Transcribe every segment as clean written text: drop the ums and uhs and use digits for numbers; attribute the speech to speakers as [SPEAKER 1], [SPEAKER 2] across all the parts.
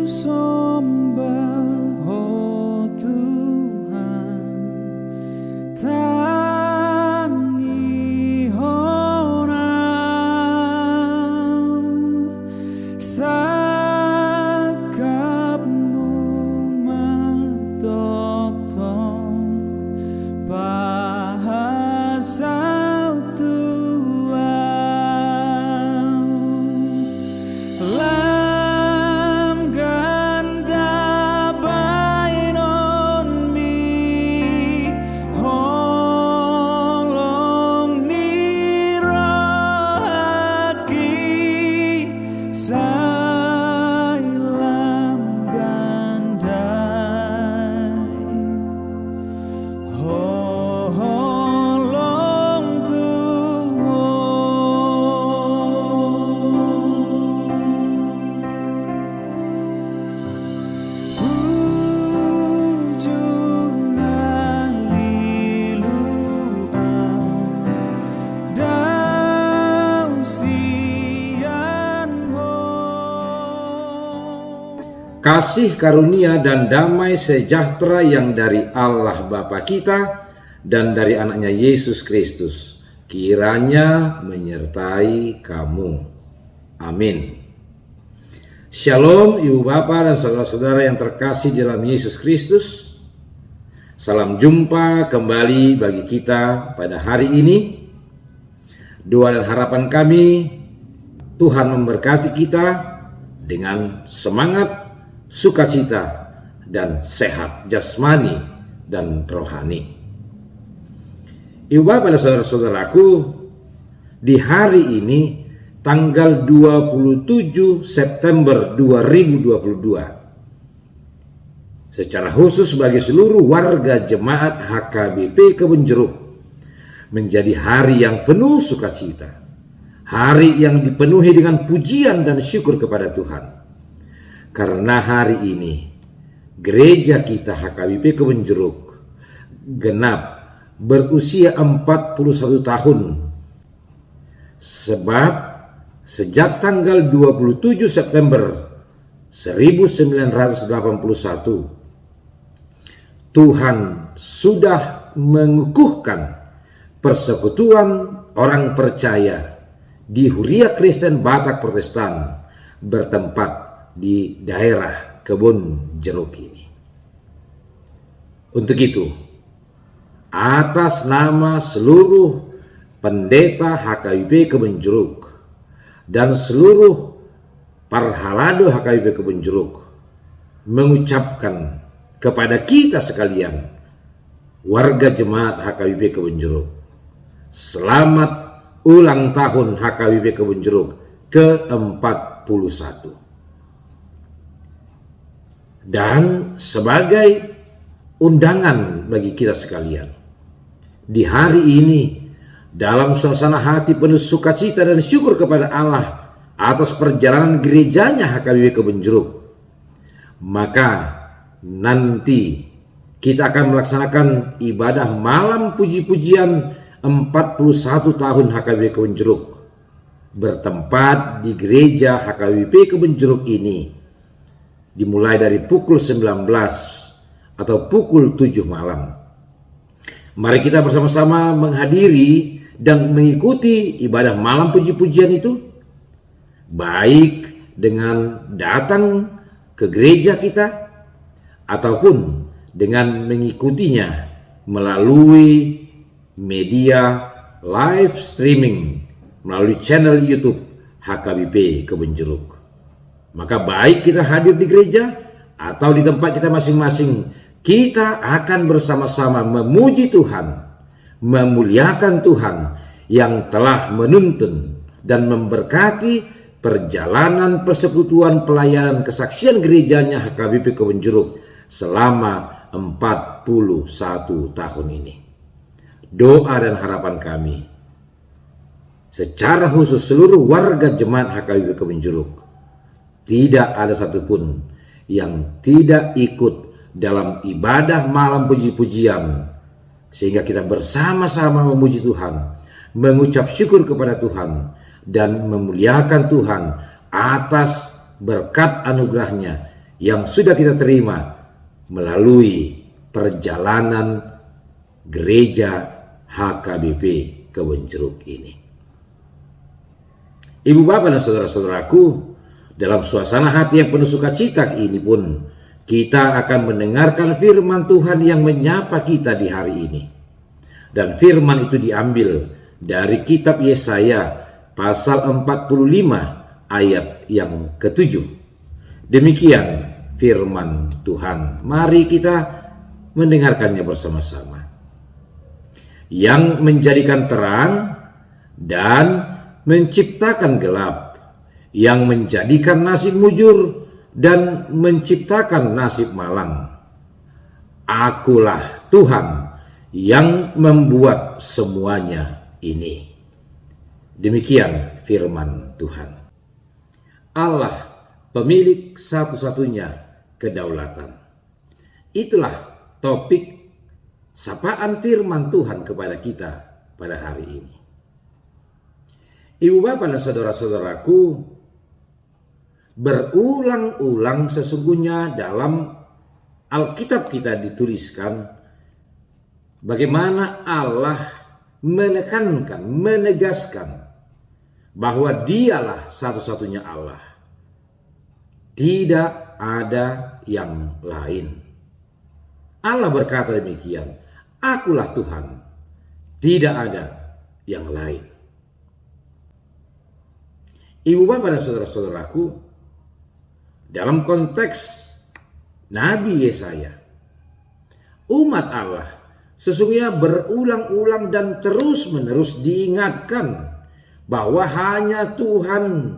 [SPEAKER 1] Sembah, oh Tuhan, tangi orang sakapmu matotong bahasa
[SPEAKER 2] kasih karunia dan damai sejahtera yang dari Allah Bapa kita dan dari anaknya Yesus Kristus kiranya menyertai kamu. Amin. Shalom Ibu Bapa dan saudara-saudara yang terkasih dalam Yesus Kristus. Salam jumpa kembali bagi kita pada hari ini. Doa dan harapan kami, Tuhan memberkati kita dengan semangat, sukacita, dan sehat jasmani dan rohani. Ibu Bapak dan saudara-saudaraku, di hari ini tanggal 27 September 2022, secara khusus bagi seluruh warga jemaat HKBP Kebun Jeruk, menjadi hari yang penuh sukacita, hari yang dipenuhi dengan pujian dan syukur kepada Tuhan. Karena hari ini gereja kita HKBP Kebun Jeruk genap berusia 41 tahun. Sebab sejak tanggal 27 September 1981 Tuhan sudah mengukuhkan persekutuan orang percaya di Huria Kristen Batak Protestan bertempat di daerah Kebun Jeruk ini. Untuk itu, atas nama seluruh pendeta HKBP Kebun Jeruk dan seluruh parhalado HKBP Kebun Jeruk mengucapkan kepada kita sekalian, warga jemaat HKBP Kebun Jeruk, selamat ulang tahun HKBP Kebun Jeruk ke-41. Dan sebagai undangan bagi kita sekalian, di hari ini dalam suasana hati penuh sukacita dan syukur kepada Allah atas perjalanan gerejanya HKBP Kebun Jeruk, maka nanti kita akan melaksanakan ibadah malam puji-pujian 41 tahun HKBP Kebun Jeruk bertempat di gereja HKBP Kebun Jeruk ini, dimulai dari pukul 19 atau pukul 7 malam. Mari kita bersama-sama menghadiri dan mengikuti ibadah malam puji-pujian itu, baik dengan datang ke gereja kita ataupun dengan mengikutinya melalui media live streaming melalui channel YouTube HKBP Kebun Jeruk. Maka baik kita hadir di gereja atau di tempat kita masing-masing, kita akan bersama-sama memuji Tuhan, memuliakan Tuhan yang telah menuntun dan memberkati perjalanan persekutuan pelayanan kesaksian gerejanya HKBP Kebun Jeruk selama 41 tahun ini. Doa dan harapan kami, secara khusus seluruh warga jemaat HKBP Kebun Jeruk, tidak ada satupun yang tidak ikut dalam ibadah malam puji-pujian, sehingga kita bersama-sama memuji Tuhan, mengucap syukur kepada Tuhan, dan memuliakan Tuhan atas berkat anugerahnya yang sudah kita terima melalui perjalanan gereja HKBP Kebonjeruk ini. Ibu bapak dan saudara-saudaraku, dalam suasana hati yang penuh sukacita ini pun kita akan mendengarkan firman Tuhan yang menyapa kita di hari ini. Dan firman itu diambil dari kitab Yesaya pasal 45 ayat yang ke-7. Demikian firman Tuhan. Mari kita mendengarkannya bersama-sama. Yang menjadikan terang dan menciptakan gelap, yang menjadikan nasib mujur dan menciptakan nasib malang. Akulah Tuhan yang membuat semuanya ini. Demikian firman Tuhan. Allah pemilik satu-satunya kedaulatan. Itulah topik sapaan firman Tuhan kepada kita pada hari ini. Ibu bapak dan saudara-saudaraku, berulang-ulang sesungguhnya dalam Alkitab kita dituliskan bagaimana Allah menekankan, menegaskan bahwa dialah satu-satunya Allah. Tidak ada yang lain. Allah berkata demikian, akulah Tuhan, tidak ada yang lain. Ibu bapak dan saudara-saudaraku, dalam konteks Nabi Yesaya, umat Allah sesungguhnya berulang-ulang dan terus-menerus diingatkan bahwa hanya Tuhan,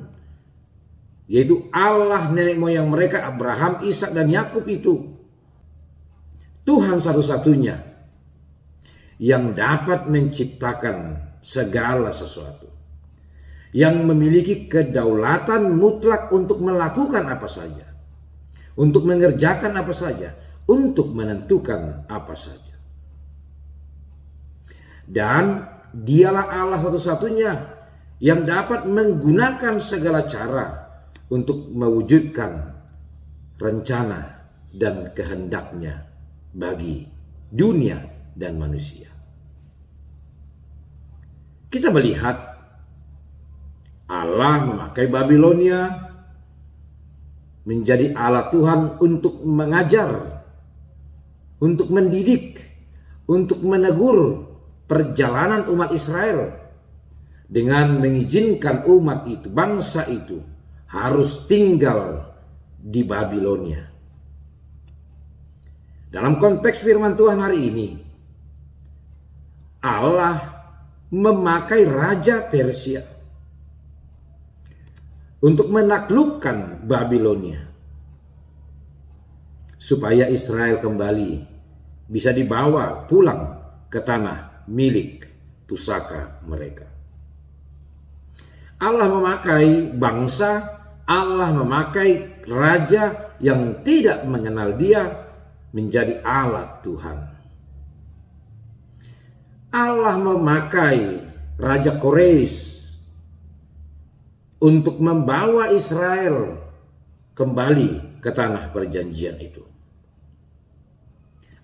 [SPEAKER 2] yaitu Allah nenek moyang mereka Abraham, Ishak dan Yakub itu, Tuhan satu-satunya yang dapat menciptakan segala sesuatu, yang memiliki kedaulatan mutlak untuk melakukan apa saja, untuk mengerjakan apa saja, untuk menentukan apa saja. Dan dialah Allah satu-satunya yang dapat menggunakan segala cara untuk mewujudkan rencana dan kehendaknya bagi dunia dan manusia. Kita melihat Allah memakai Babilonia menjadi alat Tuhan untuk mengajar, untuk mendidik, untuk menegur perjalanan umat Israel dengan mengizinkan umat itu, bangsa itu harus tinggal di Babilonia. Dalam konteks firman Tuhan hari ini, Allah memakai Raja Persia untuk menaklukkan Babilonia, supaya Israel kembali bisa dibawa pulang ke tanah milik pusaka mereka. Allah memakai bangsa, Allah memakai raja yang tidak mengenal Dia menjadi alat Tuhan. Allah memakai Raja Kores untuk membawa Israel kembali ke tanah perjanjian itu.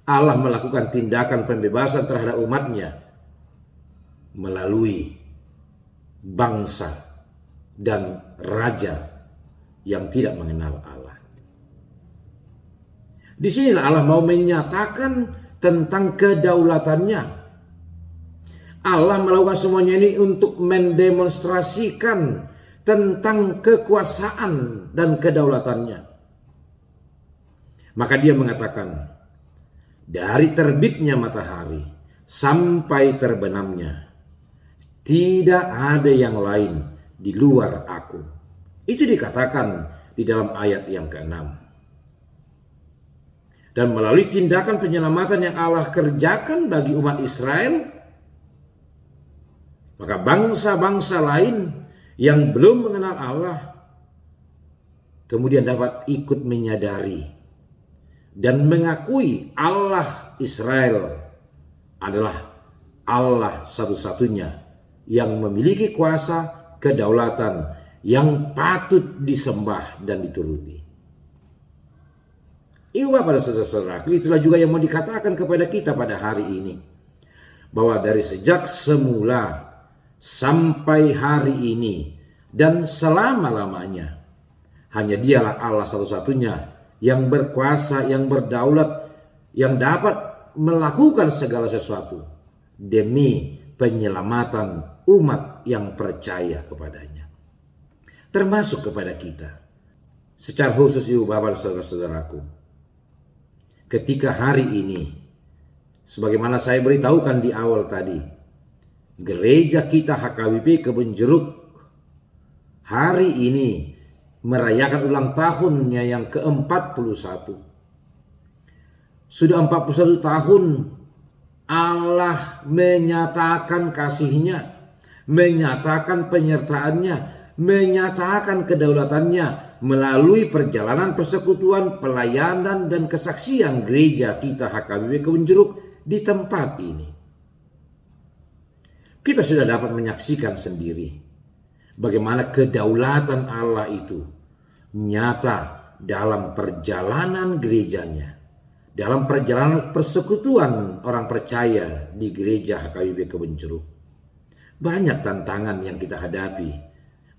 [SPEAKER 2] Allah melakukan tindakan pembebasan terhadap umatnya melalui bangsa dan raja yang tidak mengenal Allah. Di sinilah Allah mau menyatakan tentang kedaulatannya. Allah melakukan semuanya ini untuk mendemonstrasikan tentang kekuasaan dan kedaulatannya. Maka Dia mengatakan, dari terbitnya matahari sampai terbenamnya, tidak ada yang lain di luar Aku. Itu dikatakan di dalam ayat yang ke-6. Dan melalui tindakan penyelamatan yang Allah kerjakan bagi umat Israel, maka bangsa-bangsa lain yang belum mengenal Allah kemudian dapat ikut menyadari dan mengakui Allah Israel adalah Allah satu-satunya yang memiliki kuasa, kedaulatan, yang patut disembah dan dituruti. Ibu bapak dan saudara-saudaraku, itulah juga yang mau dikatakan kepada kita pada hari ini. Bahwa dari sejak semula sampai hari ini dan selama-lamanya, hanya Dialah Allah satu-satunya yang berkuasa, yang berdaulat, yang dapat melakukan segala sesuatu demi penyelamatan umat yang percaya kepadanya. Termasuk kepada kita. Secara khusus ibu bapak dan saudara-saudaraku. Ketika hari ini, sebagaimana saya beritahukan di awal tadi, gereja kita HKBP Kebun Jeruk hari ini merayakan ulang tahunnya yang ke-41. Sudah 41 tahun Allah menyatakan kasih-Nya, menyatakan penyertaannya, menyatakan kedaulatannya melalui perjalanan persekutuan, pelayanan dan kesaksian gereja kita HKBP Kebun Jeruk di tempat ini. Kita sudah dapat menyaksikan sendiri bagaimana kedaulatan Allah itu nyata dalam perjalanan gerejanya, dalam perjalanan persekutuan orang percaya di gereja HKBP Kebun Jeruk. Banyak tantangan yang kita hadapi,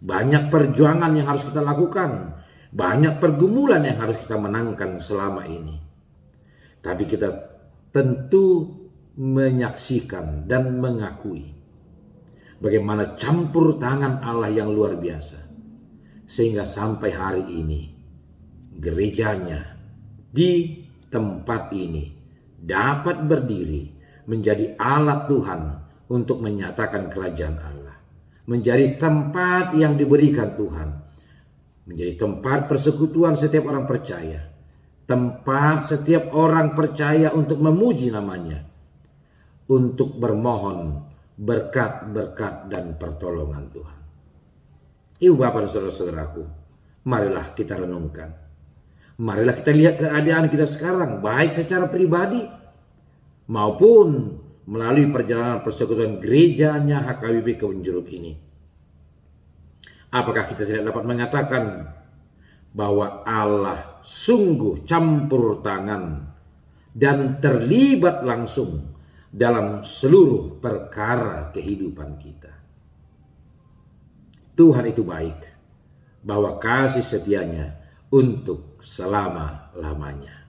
[SPEAKER 2] banyak perjuangan yang harus kita lakukan, banyak pergumulan yang harus kita menangkan selama ini. Tapi kita tentu menyaksikan dan mengakui bagaimana campur tangan Allah yang luar biasa. Sehingga sampai hari ini gerejanya di tempat ini dapat berdiri menjadi alat Tuhan untuk menyatakan kerajaan Allah. Menjadi tempat yang diberikan Tuhan. Menjadi tempat persekutuan setiap orang percaya. Tempat setiap orang percaya untuk memuji namanya. Untuk bermohon berkat-berkat dan pertolongan Tuhan. Ibu bapak dan saudara-saudaraku, marilah kita renungkan. Marilah kita lihat keadaan kita sekarang, baik secara pribadi maupun melalui perjalanan persekutuan gerejanya HKBP Kebun Jeruk ini. Apakah kita tidak dapat mengatakan bahwa Allah sungguh campur tangan dan terlibat langsung dalam seluruh perkara kehidupan kita? Tuhan itu baik, bahwa kasih setianya untuk selama-lamanya.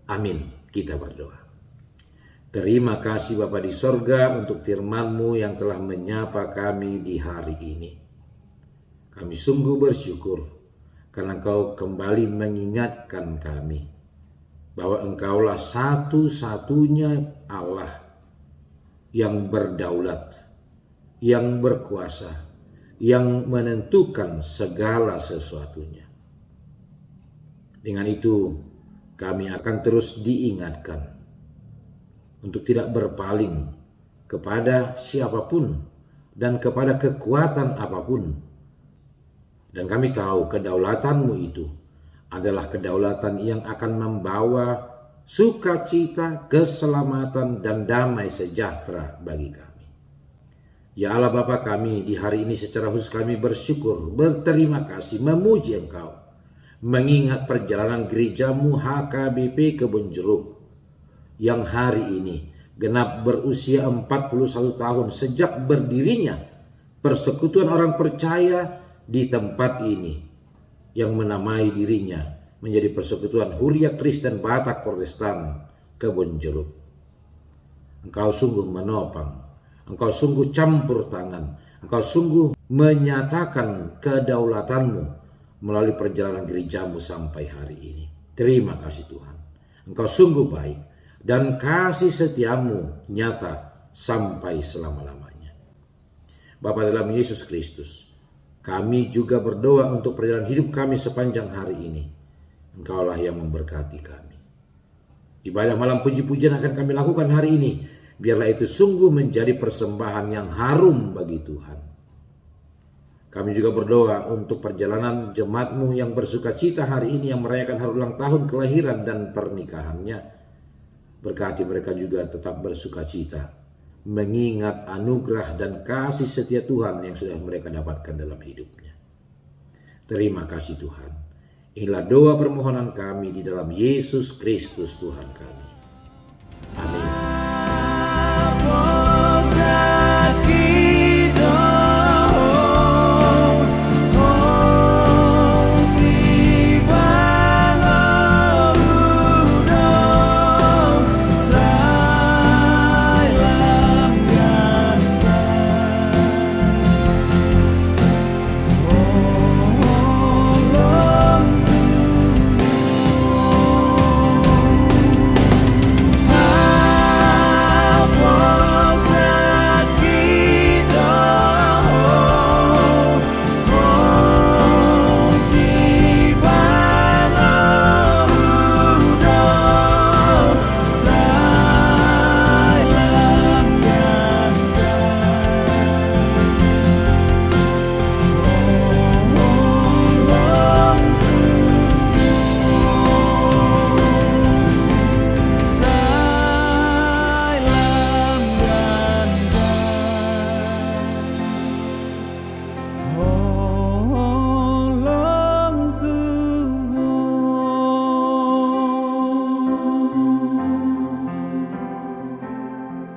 [SPEAKER 2] Amin. Kita berdoa. Terima kasih Bapa di sorga untuk firman-Mu yang telah menyapa kami di hari ini. Kami sungguh bersyukur karena Engkau kembali mengingatkan kami bahwa Engkaulah satu-satunya Allah yang berdaulat, yang berkuasa, yang menentukan segala sesuatunya. Dengan itu kami akan terus diingatkan untuk tidak berpaling kepada siapapun dan kepada kekuatan apapun. Dan kami tahu kedaulatanmu itu adalah kedaulatan yang akan membawa sukacita, keselamatan, dan damai sejahtera bagi kami. Ya Allah Bapa kami, di hari ini secara khusus kami bersyukur, berterima kasih, memuji Engkau. Mengingat perjalanan gerejamu HKBP Kebun Jeruk yang hari ini genap berusia 41 tahun sejak berdirinya persekutuan orang percaya di tempat ini yang menamai dirinya menjadi persekutuan Huria Kristen Batak Protestan Kebun Jeruk. Engkau sungguh menopang, Engkau sungguh campur tangan, Engkau sungguh menyatakan kedaulatanmu melalui perjalanan gerejamu sampai hari ini. Terima kasih Tuhan. Engkau sungguh baik dan kasih setiamu nyata sampai selama-lamanya. Bapa dalam Yesus Kristus, kami juga berdoa untuk perjalanan hidup kami sepanjang hari ini. Engkaulah yang memberkati kami. Ibadah malam puji-pujian akan kami lakukan hari ini. Biarlah itu sungguh menjadi persembahan yang harum bagi Tuhan. Kami juga berdoa untuk perjalanan jemaat-Mu yang bersuka cita hari ini yang merayakan hari ulang tahun kelahiran dan pernikahannya. Berkati mereka juga tetap bersuka cita, mengingat anugerah dan kasih setia Tuhan yang sudah mereka dapatkan dalam hidupnya. Terima kasih Tuhan. Inilah doa permohonan kami di dalam Yesus Kristus Tuhan kami. Amin.